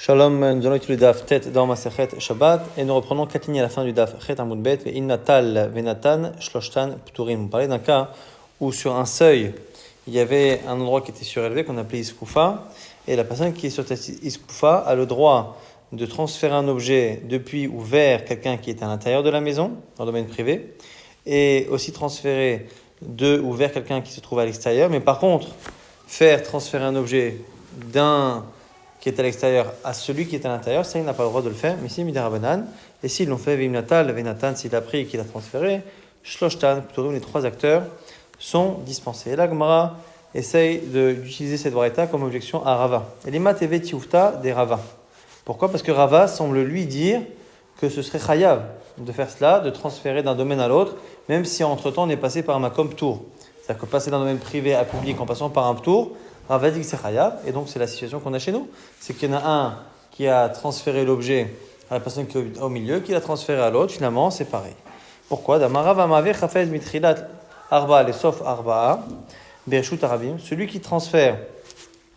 Shalom, nous allons étudier le Daf Tet dans Masechet Shabbat et nous reprenons 4 lignes à la fin du Daf Chet Amud Bet ve Innatal Venatan Shloshtan Pturim. On parlait d'un cas où sur un seuil il y avait un endroit qui était surélevé qu'on appelait Iskoufa et la personne qui est sur cette Iskoufa a le droit de transférer un objet depuis ou vers quelqu'un qui est à l'intérieur de la maison, dans le domaine privé, et aussi transférer de ou vers quelqu'un qui se trouve à l'extérieur. Mais par contre, faire transférer un objet d'un qui est à l'extérieur à celui qui est à l'intérieur, ça il n'a pas le droit de le faire, mais si midarabanan, et s'ils l'ont fait vimnatal, venatan, s'il a pris et qu'il a transféré, shloshtan, plutôt les trois acteurs sont dispensés. Et la Gemara essaye d'utiliser cette variété comme objection à Rava. Et l'ima teve tiufta des Rava. Pourquoi ? Parce que Rava semble lui dire que ce serait chayav de faire cela, de transférer d'un domaine à l'autre, même si entre-temps on est passé par un makom tour. C'est-à-dire que passer d'un domaine privé à public en passant par un tour, Rava dit que c'est chayav, et donc c'est la situation qu'on a chez nous. C'est qu'il y en a un qui a transféré l'objet à la personne qui est au milieu, qui l'a transféré à l'autre, finalement c'est pareil. Pourquoi ? Celui qui transfère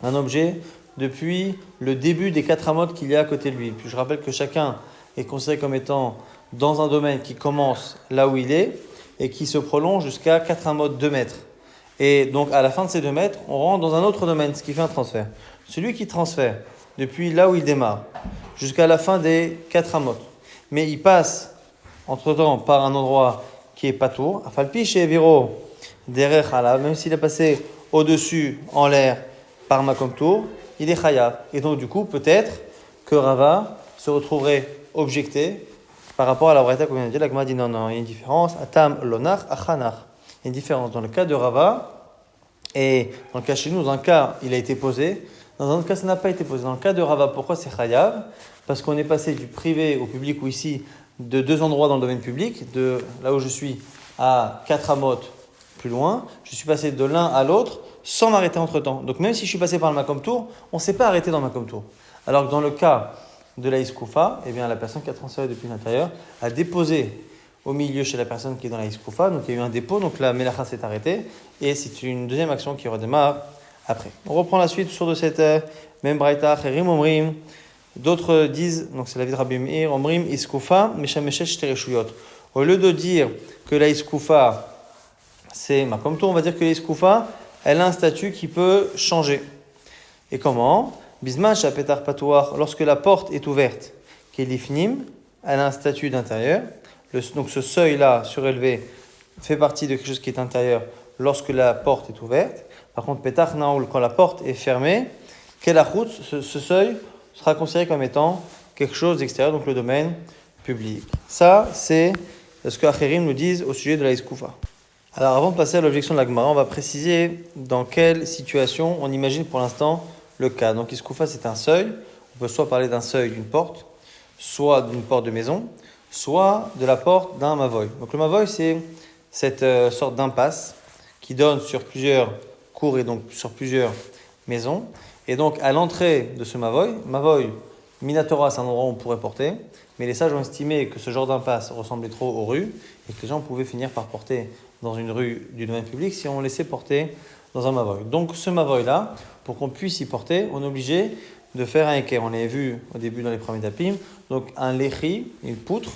un objet depuis le début des 4 amot qu'il y a à côté de lui. Puis je rappelle que chacun est considéré comme étant dans un domaine qui commence là où il est et qui se prolonge jusqu'à 4 amot 2 mètres. Et donc, à la fin de ces 2 mètres, on rentre dans un autre domaine, ce qui fait un transfert. Celui qui transfère depuis là où il démarre jusqu'à la fin des 4 amot, mais il passe entre-temps par un endroit qui est patour, afalpi chez Eviro, derrière Hala, même s'il est passé au-dessus, en l'air, par Makom Tour, il est chayav. Et donc, du coup, peut-être que Rava se retrouverait objecté par rapport à la vraie qu'on vient de dire. La Gemara dit non, il y a une différence. Atam lonach achanach. Il y a une différence dans le cas de Rava et dans le cas chez nous. Dans un cas, il a été posé. Dans un autre cas, ça n'a pas été posé. Dans le cas de Rava, pourquoi c'est chayav ? Parce qu'on est passé du privé au public, ou ici, de 2 endroits dans le domaine public, de là où je suis à 4 amot plus loin. Je suis passé de l'un à l'autre sans m'arrêter entre-temps. Donc même si je suis passé par le Makom Tour, on ne s'est pas arrêté dans le Makom Tour. Alors que dans le cas de la Iskoufa, eh bien, la personne qui a transféré depuis l'intérieur a déposé au milieu chez la personne qui est dans la Iskoufa, donc il y a eu un dépôt, donc la Melacha s'est arrêtée, et c'est une deuxième action qui redémarre après. On reprend la suite sur de cette même Braïta, Cherim Omrim, d'autres disent, donc c'est la vie de Rabbi Meir, Omrim Iskoufa, Meshameshesh Tereshuyot. Au lieu de dire que la Iskoufa, c'est Makom Tour, on va dire que la Iskoufa, elle a un statut qui peut changer. Et comment ? Bismash Apetar Patouar, lorsque la porte est ouverte, Kelifnim, elle a un statut d'intérieur. Donc ce seuil-là, surélevé, fait partie de quelque chose qui est intérieur lorsque la porte est ouverte. Par contre, Petach Naoul, quand la porte est fermée, Kelachut, ce seuil sera considéré comme étant quelque chose d'extérieur, donc le domaine public. Ça, c'est ce que Acherim nous disent au sujet de la Iskoufa. Alors avant de passer à l'objection de la Gemara, on va préciser dans quelle situation on imagine pour l'instant le cas. Donc Iskoufa, c'est un seuil. On peut soit parler d'un seuil d'une porte, soit d'une porte de maison, soit de la porte d'un mavoy. Donc le mavoy, c'est cette sorte d'impasse qui donne sur plusieurs cours et donc sur plusieurs maisons. Et donc à l'entrée de ce mavoy, Minatora, c'est un endroit où on pourrait porter, mais les sages ont estimé que ce genre d'impasse ressemblait trop aux rues et que les gens pouvaient finir par porter dans une rue du domaine public si on laissait porter dans un mavoy. Donc ce mavoy-là, pour qu'on puisse y porter, on est obligé de faire un équerre. On l'avait vu au début dans les premiers tapim. Donc un lechi, une poutre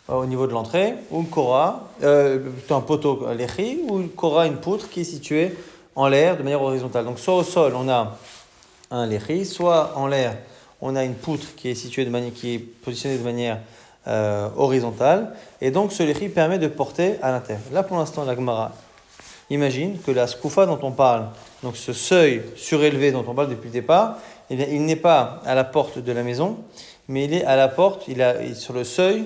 au niveau de l'entrée, ou une kora, plutôt un poteau lechi, ou une kora, une poutre qui est située en l'air de manière horizontale. Donc soit au sol, on a un lechi, soit en l'air, on a une poutre qui est positionnée de manière horizontale. Et donc ce lechi permet de porter à l'intérieur. Là pour l'instant, la Gemara imagine que la skoufa dont on parle, donc ce seuil surélevé dont on parle depuis le départ, eh bien, il n'est pas à la porte de la maison, mais il est à la porte, il est sur le seuil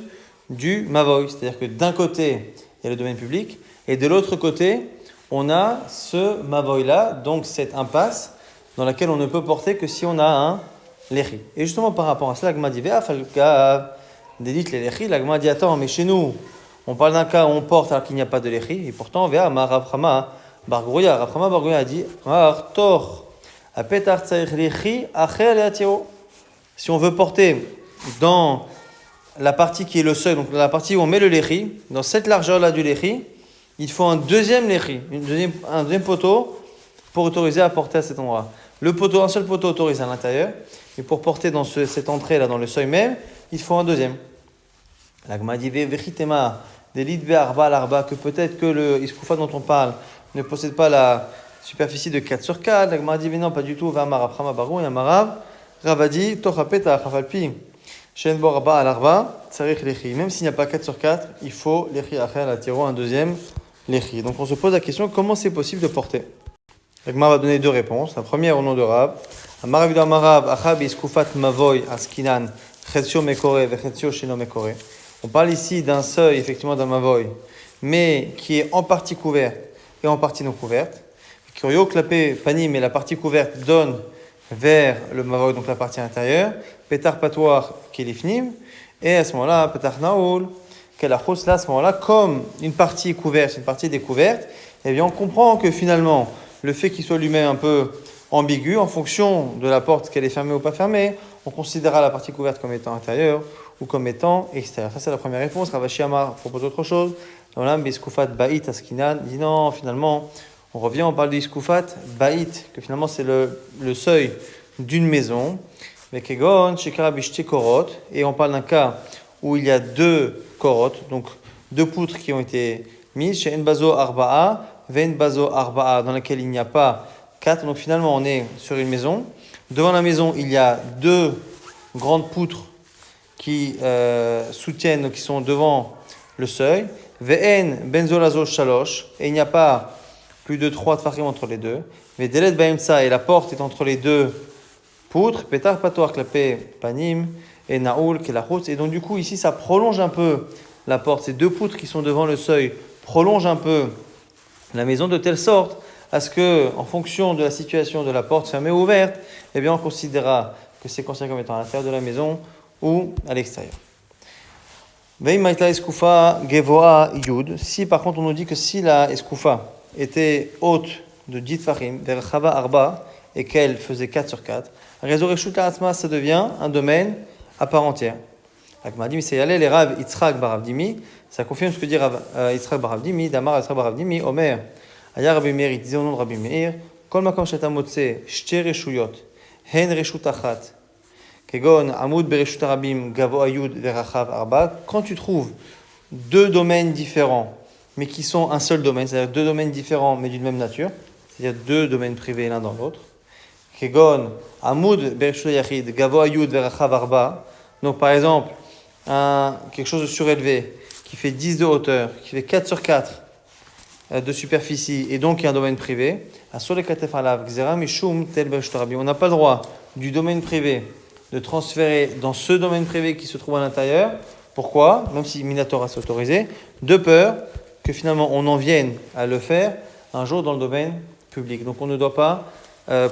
du mavoy. C'est-à-dire que d'un côté, il y a le domaine public, et de l'autre côté, on a ce mavoy-là, donc cette impasse, dans laquelle on ne peut porter que si on a un lechi. Et justement, par rapport à cela, l'agma dit, dédite les lechi, l'agma dit, attends, mais chez nous, on parle d'un cas où on porte alors qu'il n'y a pas de lechi, et pourtant, Raprama Bargouya a dit, Tor. Si on veut porter dans la partie qui est le seuil, donc la partie où on met le lechi, dans cette largeur-là du lechi, il faut un deuxième lechi, un deuxième poteau pour autoriser à porter à cet endroit. Le poteau, un seul poteau autorise à l'intérieur, mais pour porter dans cette entrée-là, dans le seuil même, il faut un deuxième. La Gemara dit Vechitema, des lidbe arba à l'arba, que peut-être que le iskoufa dont on parle ne possède pas la superficie de 4 sur 4. La Gemara dit non, pas du tout. Va marav chama barou, et un marav, Ravadi, tochapeta, chafalpi, shen bo arba à l'arba, tsarich lechi. Même s'il n'y a pas 4 sur 4, il faut lechi achel, la tiro, un deuxième lechi. Donc on se pose la question comment c'est possible de porter. La Gemara va donner deux réponses. La première au nom de Rav. Amarav idam marav, achab iskoufat mavoy, askinan, chetzio mekore, vechetio sheno mekore. On parle ici d'un seuil, effectivement, d'un mavoy, mais qui est en partie couverte et en partie non couverte. Curio clapé panim, mais la partie couverte donne vers le mavoy, donc la partie intérieure. Pétar patoir kelifnim. Et à ce moment-là, pétar naoul, kelachos, là, à ce moment-là, comme une partie couverte, une partie découverte, eh bien, on comprend que finalement, le fait qu'il soit lui-même un peu ambigu, en fonction de la porte, qu'elle est fermée ou pas fermée, on considérera la partie couverte comme étant intérieure ou comme étant extérieur. Ça, c'est la première réponse. Ravashi Amar propose autre chose. Dans l'âme, Biskoufat Ba'it Askinan dit non, finalement, on revient, on parle de Biskoufat Ba'it, que finalement c'est le seuil d'une maison. Vekegon, Shekara Bishti Korot, et on parle d'un cas où il y a deux korot, donc deux poutres qui ont été mises, chez Enbazo Arba'a, Ven Bazo Arba'a, dans laquelle il n'y a pas 4. Donc finalement, on est sur une maison. Devant la maison, il y a deux grandes poutres qui soutiennent, qui sont devant le seuil. Ve'en benzolazo shalosh, et il n'y a pas plus de 3 tfachim entre les deux. Ve'delet ba'emtsa, et la porte est entre les deux poutres. Petar patoar klapé panim, et naoul kelachutz. Et donc du coup, ici, ça prolonge un peu la porte. Ces deux poutres qui sont devant le seuil prolongent un peu la maison de telle sorte à ce que, en fonction de la situation de la porte fermée ou ouverte, eh bien, on considérera que c'est considéré comme étant à l'intérieur de la maison ou à l'extérieur. Si par contre on nous dit que si la eskoufa était haute de 10 farim, vers Chava Arba, et qu'elle faisait 4 sur 4, ça devient un domaine à part entière. L'Agma dit, mais c'est allé les Rav Yitzhak Baravdimi, ça confirme ce que dit Rav Yitzhak Baravdimi, Damar Yitzhak Baravdimi, Omer, Aya Rabbi Meir, il disait au nom de Rabbi Meir, Kol makom shetamotse, shte reshuyot, hen reshut achat, kegon amud bereshut arabim, gavo ayud verachav arba. Quand tu trouves deux domaines différents, mais qui sont un seul domaine, c'est-à-dire deux domaines différents, mais d'une même nature, c'est-à-dire deux domaines privés l'un dans l'autre, kegon amud bereshut yachid, gavo ayud verachav arba. Donc par exemple, quelque chose de surélevé, qui fait 10 de hauteur, qui fait 4 sur 4 de superficie, et donc il y a un domaine privé, on n'a pas le droit du domaine privé de transférer dans ce domaine privé qui se trouve à l'intérieur. Pourquoi ? Même si Minatora s'est autorisé, de peur que finalement on en vienne à le faire un jour dans le domaine public. Donc on ne doit pas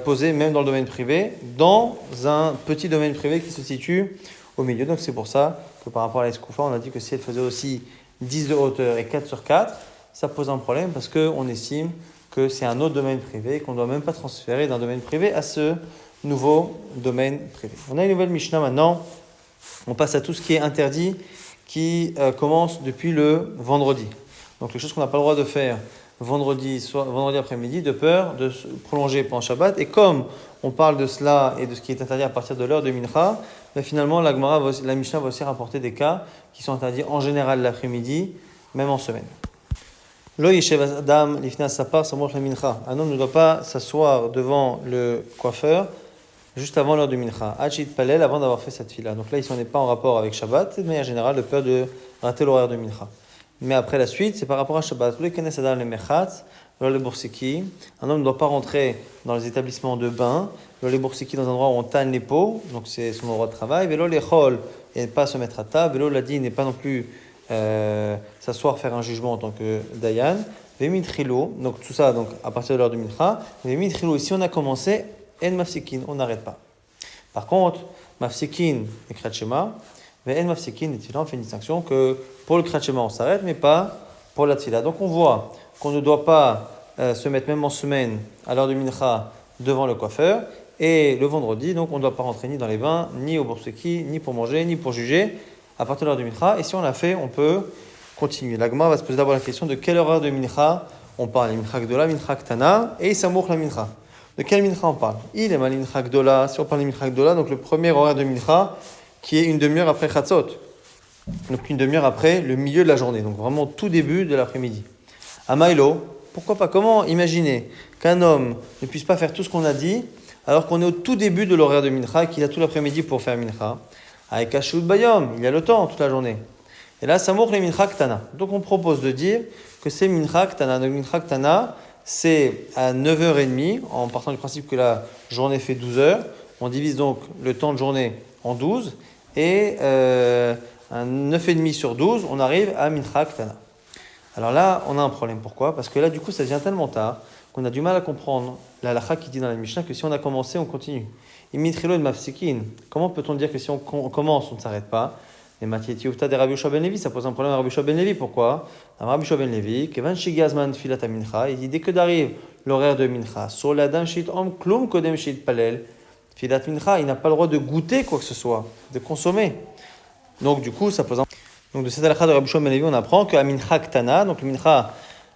poser même dans le domaine privé, dans un petit domaine privé qui se situe au milieu. Donc c'est pour ça que par rapport à l'eskoufa, on a dit que si elle faisait aussi 10 de hauteur et 4 sur 4, ça pose un problème parce qu'on estime que c'est un autre domaine privé et qu'on ne doit même pas transférer d'un domaine privé à ce nouveau domaine privé. On a une nouvelle Mishnah maintenant. On passe à tout ce qui est interdit qui commence depuis le vendredi. Donc les choses qu'on n'a pas le droit de faire vendredi après-midi de peur de se prolonger pendant Shabbat. Et comme on parle de cela et de ce qui est interdit à partir de l'heure de Mincha, mais finalement la Mishnah va aussi rapporter des cas qui sont interdits en général l'après-midi, même en semaine. Un homme ne doit pas s'asseoir devant le coiffeur juste avant l'heure de Mincha. Achit Palel, avant d'avoir fait cette fila. Donc là, ici, on n'est pas en rapport avec Shabbat, c'est de manière générale de peur de rater l'horaire de Mincha. Mais après la suite, c'est par rapport à Shabbat. Un homme ne doit pas rentrer dans les établissements de bain, dans un endroit où on tanne les peaux, donc c'est son endroit de travail. Et pas se mettre à table. N'est pas non plus s'asseoir, faire un jugement en tant que Dayan. Donc tout ça donc, à partir de l'heure du Mincha. Ici on a commencé, en mafsikin, on n'arrête pas. Par contre, mafsikin et kratchema, mais en mafsikin et tila, on fait une distinction que pour le kratchema on s'arrête, mais pas pour la tila. Donc on voit qu'on ne doit pas se mettre même en semaine à l'heure du Mincha devant le coiffeur. Et le vendredi, donc on ne doit pas rentrer ni dans les bains, ni au borseki, ni pour manger, ni pour juger à partir de l'heure du Mincha. Et si on l'a fait, on peut continuer. L'Agma va se poser d'abord la question de quelle heure de Mincha on parle. Mincha Gdola, Mincha Ktana et Samour la Mincha. De quel mincha on parle? Il est mal mincha gdola. Si on parle de mincha gdola, donc le premier horaire de mincha, qui est une demi-heure après chatzot. Donc une demi-heure après le milieu de la journée. Donc vraiment tout début de l'après-midi. Amailo, pourquoi pas? Comment imaginer qu'un homme ne puisse pas faire tout ce qu'on a dit alors qu'on est au tout début de l'horaire de mincha et qu'il a tout l'après-midi pour faire mincha? Avec Kashut Bayom, il y a le temps toute la journée. Et là, Samour les mincha ktana. Donc on propose de dire que c'est mincha ktana. Donc mincha ktana, c'est à 9h30, en partant du principe que la journée fait 12 heures. On divise donc le temps de journée en 12 et un 9,5 sur 12, on arrive à mincha ktana. Alors là, on a un problème. Pourquoi? Parce que là, du coup, ça devient tellement tard qu'on a du mal à comprendre la halakha qui dit dans la Mishnah que si on a commencé, on continue. Imitrilo de mafsikin. Comment peut-on dire que si on commence, on ne s'arrête pas? Les matiéti ufta de Rabbi Yoshua ben Levi, ça pose un problème à Rabbi Yoshua ben Levi. Pourquoi? Rabbi Yoshua ben Levi, kevan shigazman filat mincha, il dit dès que d'arrive l'horaire de mincha, sur la dam shit om klum kodem shit palel, filat mincha, il n'a pas le droit de goûter quoi que ce soit, de consommer. Donc du coup, ça pose un problème. Donc de cette halakha de Rabbi Yoshua ben Levi, on apprend qu'à mincha ktana, donc le mincha,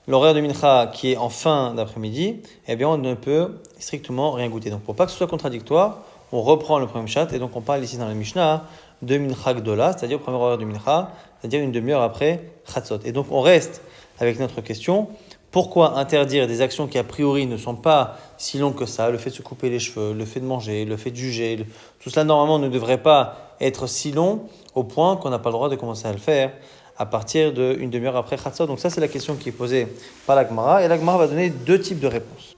l'horaire de mincha qui est en fin d'après-midi, eh bien on ne peut strictement rien goûter. Donc pour pas que ce soit contradictoire, on reprend le premier chat et donc on parle ici dans la Mishnah de mincha gdola, c'est-à-dire le premier horaire de mincha, c'est-à-dire une demi-heure après chatzot. Et donc on reste avec notre question, pourquoi interdire des actions qui a priori ne sont pas si longues que ça, le fait de se couper les cheveux, le fait de manger, le fait de juger, tout cela normalement ne devrait pas être si long au point qu'on n'a pas le droit de commencer à le faire à partir d'une demi-heure après chatzot. Donc ça c'est la question qui est posée par la Gemara et la Gemara va donner deux types de réponses.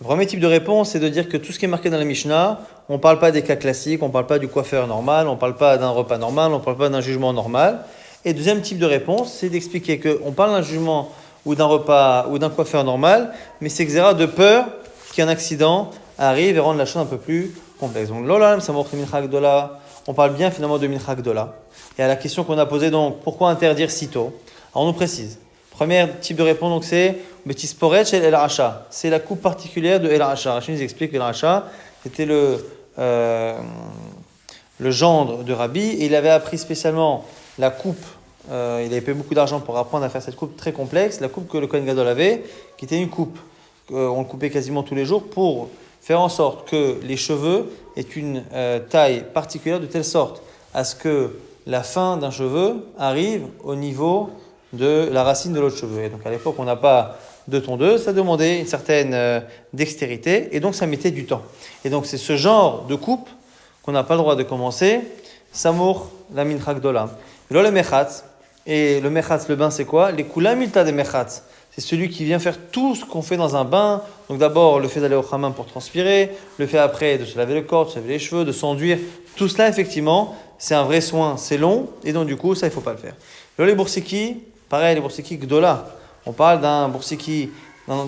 Le premier type de réponse, c'est de dire que tout ce qui est marqué dans la Mishnah, on ne parle pas des cas classiques, on ne parle pas du coiffeur normal, on ne parle pas d'un repas normal, on ne parle pas d'un jugement normal. Et deuxième type de réponse, c'est d'expliquer qu'on parle d'un jugement ou d'un repas ou d'un coiffeur normal, mais c'est xéra de peur qu'un accident arrive et rende la chose un peu plus complexe. Donc, l'olam, ça montre mincha gdola. On parle bien finalement de mincha gdola. Et à la question qu'on a posée donc, pourquoi interdire si tôt? Alors on nous précise. Premier type de réponse, donc, c'est Betisporet chez El Racha. C'est la coupe particulière de El Racha. Rachid nous explique que El Racha, c'était le gendre de Rabbi, et il avait appris spécialement la coupe. Il avait payé beaucoup d'argent pour apprendre à faire cette coupe très complexe, la coupe que le Kohen Gadol avait, qui était une coupe. On le coupait quasiment tous les jours pour faire en sorte que les cheveux aient une taille particulière de telle sorte à ce que la fin d'un cheveu arrive au niveau de la racine de l'autre cheveu. Et donc à l'époque, on n'a pas de tondeuse, ça demandait une certaine dextérité et donc ça mettait du temps. Et donc c'est ce genre de coupe qu'on n'a pas le droit de commencer, Samour la mincha gdola. Là le mechatz, et le mechatz, le bain c'est quoi? Les kula milta de mechatz. C'est celui qui vient faire tout ce qu'on fait dans un bain. Donc d'abord le fait d'aller au hammam pour transpirer, le fait après de se laver le corps, de se laver les cheveux, de s'enduire. Tout cela effectivement, c'est un vrai soin, c'est long et donc du coup ça il faut pas le faire. Là les boursiki, pareil les boursiki gdola. On parle d'un boursiki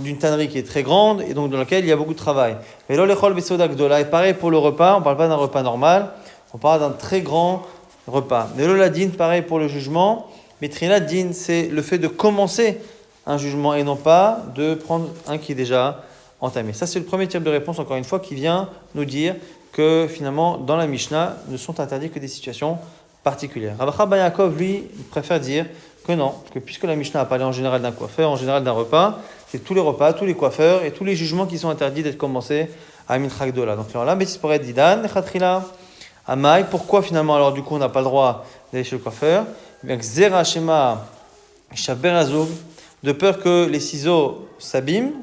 d'une tannerie qui est très grande et donc dans laquelle il y a beaucoup de travail. Mais là les chol besoda gdola, et pareil pour le repas, on parle pas d'un repas normal, on parle d'un très grand repas. Mais là la din, pareil pour le jugement. Mais trina din, c'est le fait de commencer un jugement et non pas de prendre un qui est déjà entamé. Ça, c'est le premier type de réponse, encore une fois, qui vient nous dire que finalement, dans la Mishnah, ne sont interdits que des situations particulières. Rav Acha ben Yaakov, lui, préfère dire que non, que puisque la Mishnah a parlé en général d'un coiffeur, en général d'un repas, c'est tous les repas, tous les coiffeurs et tous les jugements qui sont interdits d'être commencés à mincha gdola. Donc là, Bétis pourrait être didan, chatrila, amai. Pourquoi finalement, alors du coup, on n'a pas le droit d'aller chez le coiffeur? Eh bien, Xera Shema Shaber Azug, de peur que les ciseaux s'abîment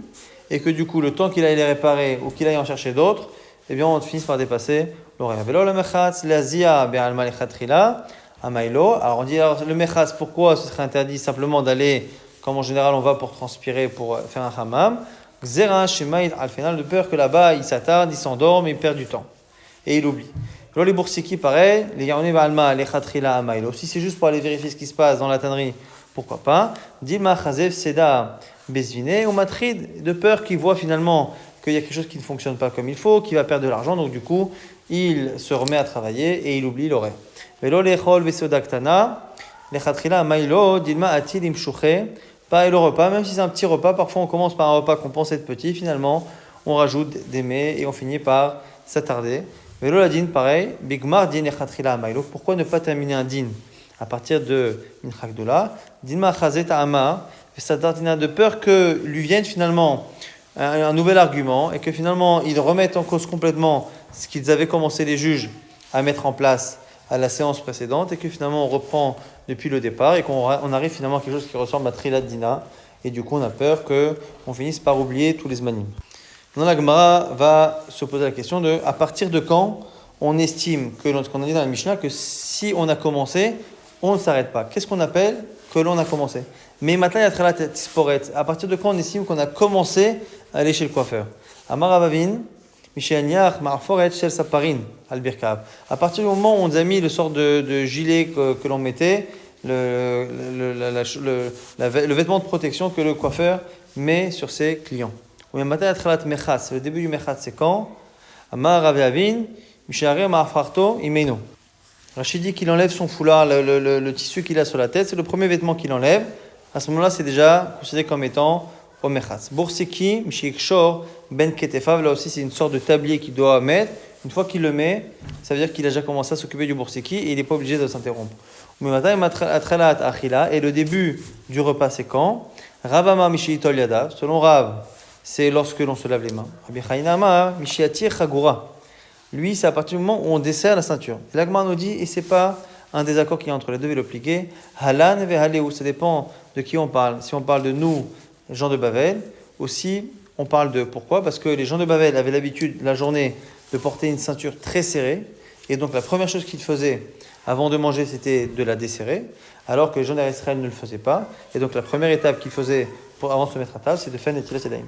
et que du coup, le temps qu'il aille les réparer ou qu'il aille en chercher d'autres, eh bien, on finisse par dépasser l'horaire. Alors, on dit alors, le mechatz, pourquoi ce serait interdit simplement d'aller, comme en général on va pour transpirer, pour faire un hammam? Xera Shemaïd al-Final, de peur que là-bas il s'attarde, il s'endorme, il perd du temps et il oublie. Alors, les boursiki, pareil, les yaronim alma, les chatrila amaïlo. Si c'est juste pour aller vérifier ce qui se passe dans la tannerie, pourquoi pas? Dilma chazev seda bezvine ou matrid, de peur qu'il voit finalement qu'il y a quelque chose qui ne fonctionne pas comme il faut, qu'il va perdre de l'argent, donc du coup, il se remet à travailler et il oublie l'horaire. Velo lechol vesodaktana, les chatrila amaïlo, dilma atil imshuche, pareil le repas, même si c'est un petit repas, parfois on commence par un repas qu'on pense être petit, finalement, on rajoute des mets et on finit par s'attarder. Velo la din, pareil, bigmar din et chatrila amaïlo, pourquoi ne pas terminer un din à partir de mincha gdola? Dinma chazet ama, de peur que lui vienne finalement un nouvel argument et que finalement ils remettent en cause complètement ce qu'ils avaient commencé les juges à mettre en place à la séance précédente et que finalement on reprend depuis le départ et qu'on arrive finalement à quelque chose qui ressemble à Trilat Dina et du coup on a peur qu'on finisse par oublier tous les zmanim. Maintenant la Gemara va se poser la question de à partir de quand on estime que lorsqu'on a dit dans la Mishnah que si on a commencé, on ne s'arrête pas. Qu'est-ce qu'on appelle que l'on a commencé? Mais maintenant, il y a Trilat Tisporet. À partir de quand on estime qu'on a commencé à aller chez le coiffeur? Amar Avavin, Mishaniach, Marforet, Shel Saparin, Albirkav. À partir du moment où on nous a mis le sort de gilet que l'on mettait, le vêtement de protection que le coiffeur met sur ses clients. Ou maintenant, il y a Trilat Mechatz. Le début du Mechatz, c'est quand? Amar Avavin, Mishare Marfarto, Imeno. Rachid dit qu'il enlève son foulard, le tissu qu'il a sur la tête, c'est le premier vêtement qu'il enlève. À ce moment-là, c'est déjà considéré comme étant au mechatz. Boursiki, mishikshor, ben ketefav, là aussi c'est une sorte de tablier qu'il doit mettre. Une fois qu'il le met, ça veut dire qu'il a déjà commencé à s'occuper du boursiki et il n'est pas obligé de s'interrompre. Mais maintenant, il m'a achila, et le début du repas, c'est quand? Ravama mishiitol yadav, selon Rav, c'est lorsque l'on se lave les mains. Rabbi Chainama, mishiatir chagura. Lui, c'est à partir du moment où on desserre la ceinture. L'Agma nous dit, et c'est pas un désaccord qui est entre les deux, il l'appliquer. Halan ve haleu, ça dépend de qui on parle. Si on parle de nous, gens de Bavel, aussi on parle de pourquoi? Parce que les gens de Bavel avaient l'habitude la journée de porter une ceinture très serrée, et donc la première chose qu'ils faisaient avant de manger, c'était de la desserrer, alors que les gens d'Israël ne le faisaient pas. Et donc la première étape qu'ils faisaient avant de se mettre à table, c'est de faire Netilat Yadayim.